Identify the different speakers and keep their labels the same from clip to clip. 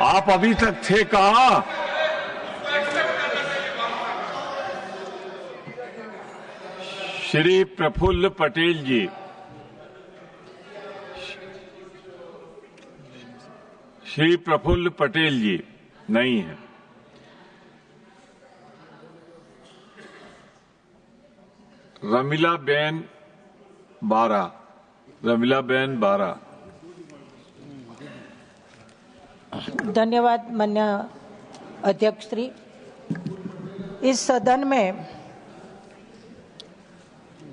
Speaker 1: आप अभी तक थे कहां? श्री प्रफुल्ल पटेल जी, श्री प्रफुल्ल पटेल जी नहीं है। रमीलाबेन बारा, रमीलाबेन बारा।
Speaker 2: धन्यवाद माननीय अध्यक्ष श्री। इस सदन में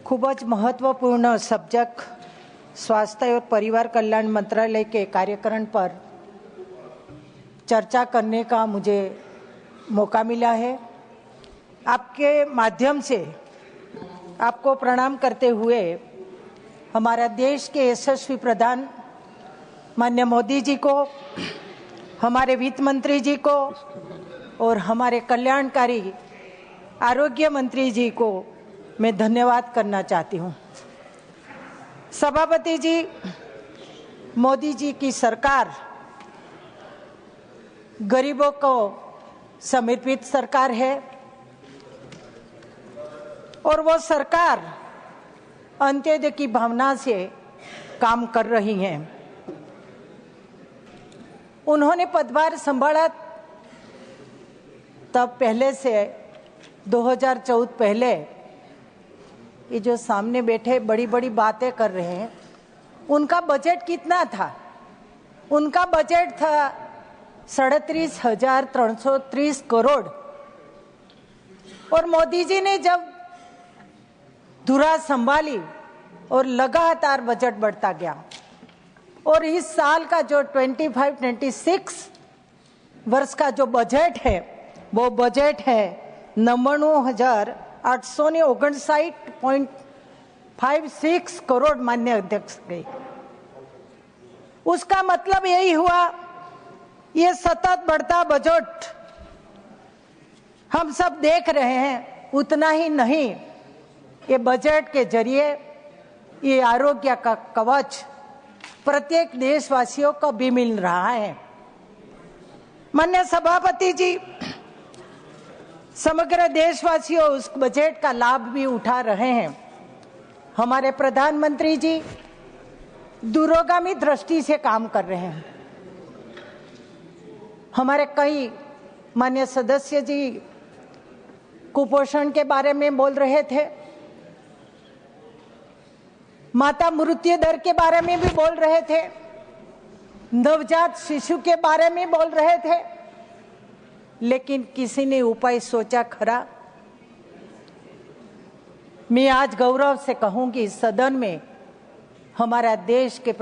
Speaker 2: खूब ज महत्वपूर्ण सब्जेक्ट स्वास्थ्य और परिवार कल्याण मंत्रालय के कार्यक्रम पर चर्चा करने का मुझे मौका मिला है। आपके माध्यम से आपको प्रणाम करते हुए हमारा देश के यशस्वी प्रधान माननीय मोदी जी को, हमारे वित्त मंत्री जी को और हमारे कल्याणकारी आरोग्य मंत्री जी को मैं धन्यवाद करना चाहती हूँ। सभापति जी, मोदी जी की सरकार गरीबों को समर्पित सरकार है और वो सरकार अंत्योदय की भावना से काम कर रही है। उन्होंने पदभार संभाला तब पहले से 2014 पहले, ये जो सामने बैठे बड़ी बड़ी बातें कर रहे हैं, उनका बजट कितना था? उनका बजट था 37,330 करोड़। और मोदी जी ने जब धुरा संभाली और लगातार बजट बढ़ता गया और इस साल का जो 25-26 वर्ष का जो बजट है वो बजट है 99,859.56 करोड़ माननीय अध्यक्ष के। उसका मतलब यही हुआ, ये सतत बढ़ता बजट हम सब देख रहे हैं। उतना ही नहीं, ये बजट के जरिए ये आरोग्य का कवच प्रत्येक देशवासियों को भी मिल रहा है। माननीय सभापति जी, समग्र देशवासियों उस बजट का लाभ भी उठा रहे हैं। हमारे प्रधानमंत्री जी दूरगामी दृष्टि से काम कर रहे हैं। हमारे कई माननीय सदस्य जी कुपोषण के बारे में बोल रहे थे, माता मृत्यु दर के बारे में भी बोल रहे थे, नवजात शिशु के बारे में बोल रहे थे, लेकिन किसी ने उपाय सोचा खरा? मैं आज गौरव से कहूंगी, इस सदन में हमारा देश के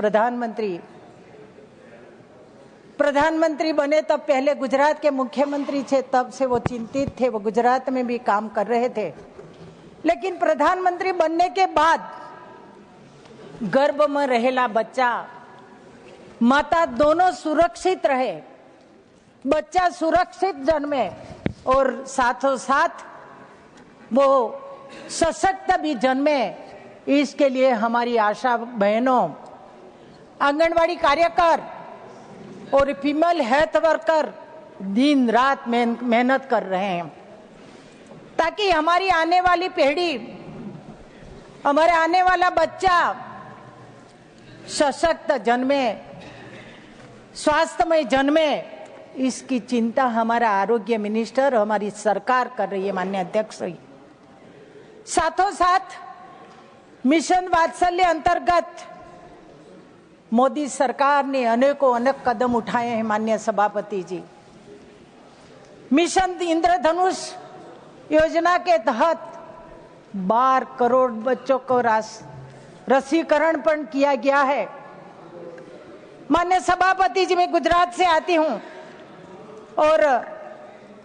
Speaker 2: प्रधानमंत्री बने तब पहले गुजरात के मुख्यमंत्री थे, तब से वो चिंतित थे, वो गुजरात में भी काम कर रहे थे। लेकिन प्रधानमंत्री बनने के बाद गर्भ में रहेला बच्चा, माता दोनों सुरक्षित रहे, बच्चा सुरक्षित जन्मे और साथों साथ वो सशक्त भी जन्मे। इसके लिए हमारी आशा बहनों, आंगनवाड़ी कार्यकर और फीमेल हेल्थ वर्कर दिन रात मेहनत कर रहे हैं ताकि हमारी आने वाली पीढ़ी, हमारे आने वाला बच्चा सशक्त जन्मे, स्वास्थ्यमय जन्मे। इसकी चिंता हमारा आरोग्य मिनिस्टर, हमारी सरकार कर रही है माननीय अध्यक्ष। साथों साथ मिशन वात्सल्य अंतर्गत मोदी सरकार ने अनेक कदम उठाए हैं माननीय सभापति जी। मिशन इंद्रधनुष योजना के तहत 12 करोड़ बच्चों को रसीकरण पण किया गया है। माननीय सभापति जी, मैं गुजरात से आती हूं और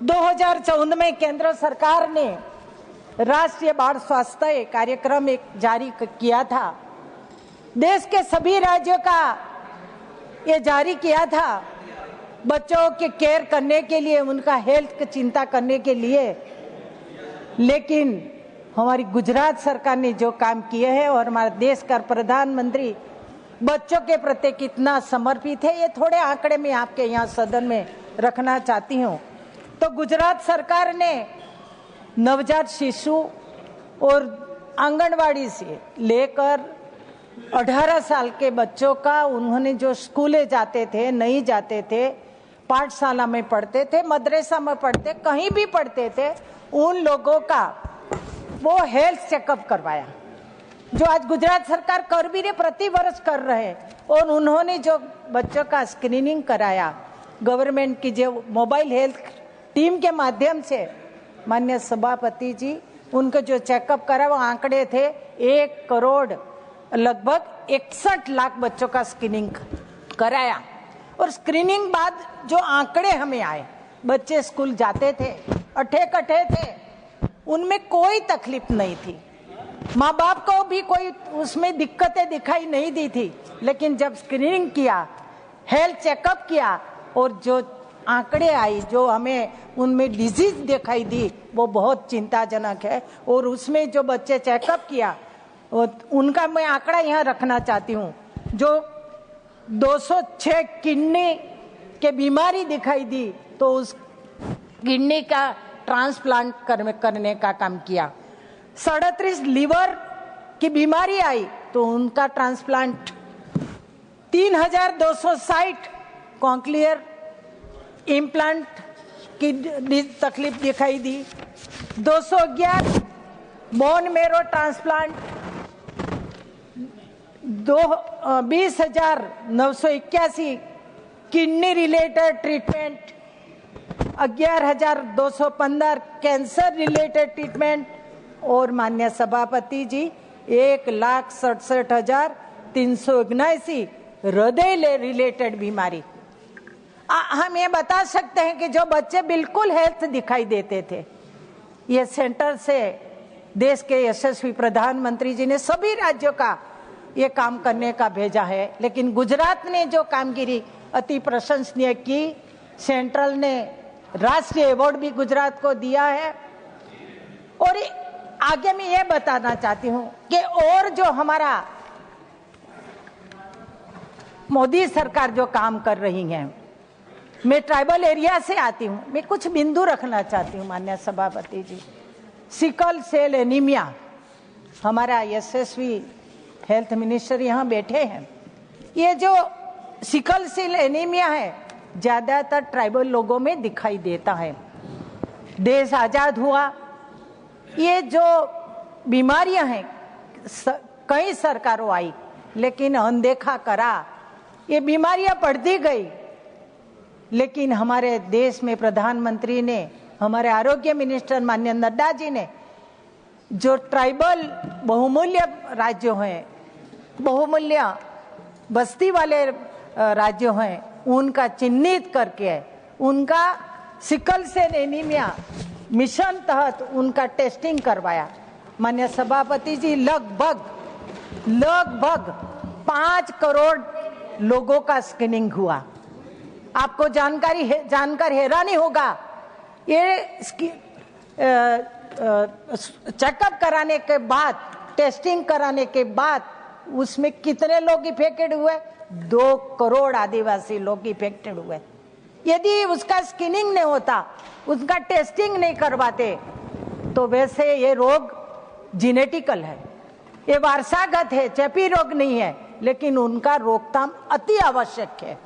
Speaker 2: 2014 में केंद्र सरकार ने राष्ट्रीय बाल स्वास्थ्य कार्यक्रम एक जारी किया था। देश के सभी राज्यों का ये जारी किया था, बच्चों के केयर करने के लिए, उनका हेल्थ की चिंता करने के लिए। लेकिन हमारी गुजरात सरकार ने जो काम किए हैं और हमारे देश का प्रधानमंत्री बच्चों के प्रति कितना समर्पित है, ये थोड़े आंकड़े में आपके यहाँ सदन में रखना चाहती हूँ। तो गुजरात सरकार ने नवजात शिशु और आंगनवाड़ी से लेकर 18 साल के बच्चों का, उन्होंने जो स्कूले जाते थे, नहीं जाते थे, पाठशाला में पढ़ते थे, मदरसा में पढ़ते, कहीं भी पढ़ते थे, उन लोगों का वो हेल्थ चेकअप करवाया, जो आज गुजरात सरकार कर भी रही, प्रति वर्ष कर रहे हैं। और उन्होंने जो बच्चों का स्क्रीनिंग कराया गवर्नमेंट की जो मोबाइल हेल्थ टीम के माध्यम से, माननीय सभापति जी, उनको जो चेकअप करा वो आंकड़े थे 1 करोड़ लगभग 61 लाख बच्चों का स्क्रीनिंग कराया। और स्क्रीनिंग बाद जो आंकड़े हमें आए, बच्चे स्कूल जाते थे, अठे कठे थे, उनमें कोई तकलीफ नहीं थी, माँ बाप को भी कोई उसमें दिक्कतें दिखाई नहीं दी थी। लेकिन जब स्क्रीनिंग किया, हेल्थ चेकअप किया और जो आंकड़े आई, जो हमें उनमें डिजीज दिखाई दी, वो बहुत चिंताजनक है। और उसमें जो बच्चे चेकअप किया उनका मैं आंकड़ा यहाँ रखना चाहती हूँ। जो 206 किडनी के बीमारी दिखाई दी तो उस किडनी का ट्रांसप्लांट करने का काम किया। 37 लीवर की बीमारी आई तो उनका ट्रांसप्लांट, 3260 कॉन्क्लियर इम्प्लांट की तकलीफ दिखाई दी, 211 bone marrow transplant, 20,981 kidney related treatment, 11,215 cancer related treatment और माननीय सभापति जी 1,67,379 हृदय रिलेटेड बीमारी। हम ये बता सकते हैं कि जो बच्चे बिल्कुल हेल्थ दिखाई देते थे, ये सेंटर से देश के यशस्वी प्रधानमंत्री जी ने सभी राज्यों का ये काम करने का भेजा है। लेकिन गुजरात ने जो कामगिरी अति प्रशंसनीय की, सेंट्रल ने राष्ट्रीय अवार्ड भी गुजरात को दिया है। और आगे मैं ये बताना चाहती हूँ कि और जो हमारा मोदी सरकार जो काम कर रही है, मैं ट्राइबल एरिया से आती हूँ, मैं कुछ बिंदु रखना चाहती हूँ माननीय सभापति जी। सिकल सेल एनीमिया, हमारा यशस्वी हेल्थ मिनिस्टर यहाँ बैठे हैं। ये जो सिकल सेल एनीमिया है ज्यादातर ट्राइबल लोगों में दिखाई देता है। देश आजाद हुआ, ये जो बीमारियां हैं कई सरकारों आई लेकिन अनदेखा करा, ये बीमारियां बढ़ती गई। लेकिन हमारे देश में प्रधानमंत्री ने, हमारे आरोग्य मिनिस्टर माननीय नड्डा जी ने जो ट्राइबल बहुमूल्य राज्यों हैं, बहुमूल्य बस्ती वाले राज्यों हैं, उनका चिन्हित करके उनका सिकल सेल एनीमिया मिशन तहत उनका टेस्टिंग करवाया। माननीय सभापति जी, लगभग 5 करोड़ लोगों का स्क्रीनिंग हुआ। आपको जानकर हैरानी होगा, ये चेकअप कराने के बाद, टेस्टिंग कराने के बाद उसमें कितने लोग इफेक्टेड हुए? 2 करोड़ आदिवासी लोग इफेक्टेड हुए। यदि उसका स्क्रीनिंग नहीं होता, उसका टेस्टिंग नहीं करवाते, तो वैसे ये रोग जेनेटिकल है, ये वारसागत है, चेपी रोग नहीं है, लेकिन उनका रोकथाम अति आवश्यक है।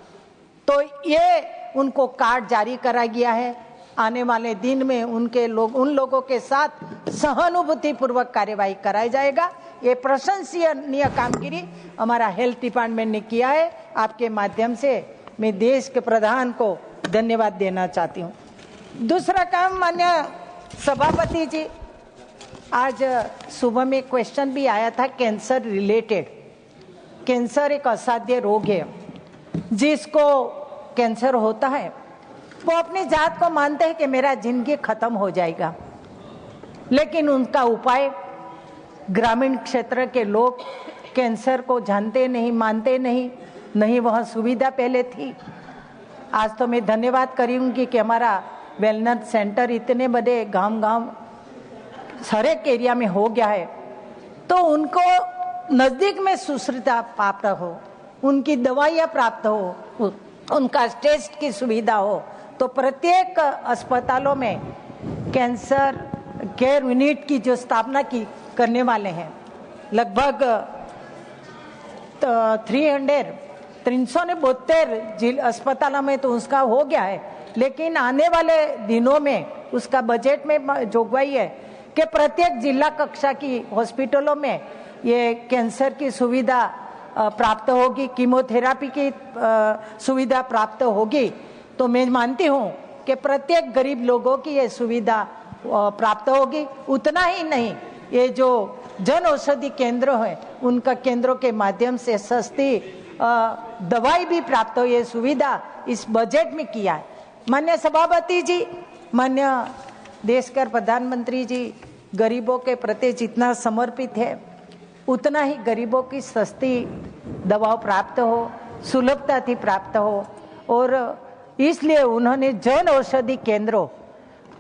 Speaker 2: तो ये उनको कार्ड जारी करा गया है। आने वाले दिन में उन लोगों के साथ सहानुभूति पूर्वक कार्यवाही कराया जाएगा। ये प्रशंसनीय कामगिरी हमारा हेल्थ डिपार्टमेंट ने किया है। आपके माध्यम से मैं देश के प्रधान को धन्यवाद देना चाहती हूँ। दूसरा काम, माननीय सभापति जी, आज सुबह में क्वेश्चन भी आया था कैंसर रिलेटेड। कैंसर एक असाध्य रोग है, जिसको कैंसर होता है वो अपनी जात को मानते हैं कि मेरा जिंदगी खत्म हो जाएगा, लेकिन उनका उपाय ग्रामीण क्षेत्र के लोग कैंसर को जानते नहीं, मानते नहीं वह सुविधा पहले थी। आज तो मैं धन्यवाद करूंगी कि हमारा वेलनेस सेंटर इतने बड़े गांव हर एक एरिया में हो गया है, तो उनको नजदीक में सुश्रुता प्राप्त हो। उनकी दवाइयाँ प्राप्त हो, उनका टेस्ट की सुविधा हो, तो प्रत्येक अस्पतालों में कैंसर केयर यूनिट की जो स्थापना की करने वाले हैं। लगभग 372 अस्पतालों में तो उसका हो गया है, लेकिन आने वाले दिनों में उसका बजट में जोगवाई है कि प्रत्येक जिला कक्षा की हॉस्पिटलों में ये कैंसर की सुविधा प्राप्त होगी, कीमोथेरेपी की सुविधा प्राप्त होगी। तो मैं मानती हूँ कि प्रत्येक गरीब लोगों की ये सुविधा प्राप्त होगी। उतना ही नहीं, ये जो जन औषधि केंद्र है उनका केंद्रों के माध्यम से सस्ती दवाई भी प्राप्त हो, ये सुविधा इस बजट में किया है। माननीय सभापति जी, माननीय देश के प्रधानमंत्री जी गरीबों के प्रति जितना समर्पित है, उतना ही गरीबों की सस्ती दवाओं प्राप्त हो, सुलभता थी प्राप्त हो, और इसलिए उन्होंने जन औषधि केंद्रों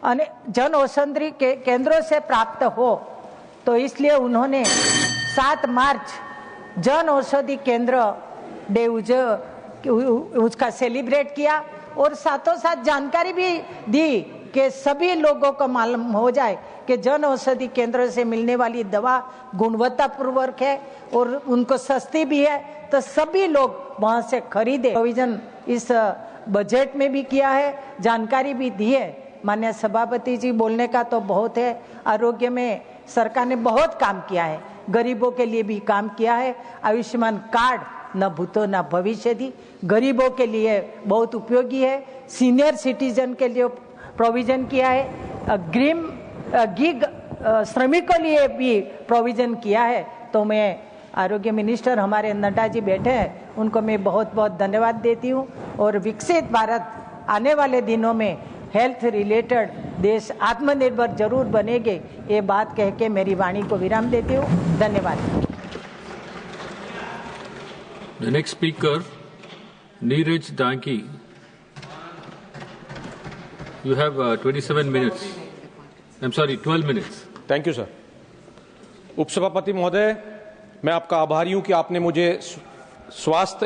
Speaker 2: केंद्रों से प्राप्त हो, तो इसलिए उन्होंने 7 मार्च जन औषधि केंद्र डे उसका सेलिब्रेट किया, और साथों साथ जानकारी भी दी कि सभी लोगों को मालूम हो जाए कि जन औषधि केंद्र से मिलने वाली दवा गुणवत्तापूर्वक है और उनको सस्ती भी है, तो सभी लोग वहां से खरीदे। प्रोविजन इस बजट में भी किया है, जानकारी भी दी है। माननीय सभापति जी, बोलने का तो बहुत है। आरोग्य में सरकार ने बहुत काम किया है, गरीबों के लिए भी काम किया है। आयुष्मान कार्ड न भूतो न भविष्य दी, गरीबों के लिए बहुत उपयोगी है। सीनियर सिटीजन के लिए प्रोविजन किया है, गिग श्रमिकों के लिए भी प्रोविजन किया है। तो मैं आरोग्य मिनिस्टर हमारे नड्डा जी बैठे हैं, उनको मैं बहुत बहुत धन्यवाद देती हूँ। और विकसित भारत आने वाले दिनों में हेल्थ रिलेटेड देश आत्मनिर्भर जरूर बनेंगे, ये बात कह के मेरी वाणी को विराम देती हूँ। धन्यवाद।
Speaker 3: The next speaker, Neeraj Danki. You have 27 minutes. I'm sorry, 12 minutes.
Speaker 4: Thank you sir. उपसभापति महोदय, मैं आपका आभारी हूं कि आपने मुझे स्वास्थ्य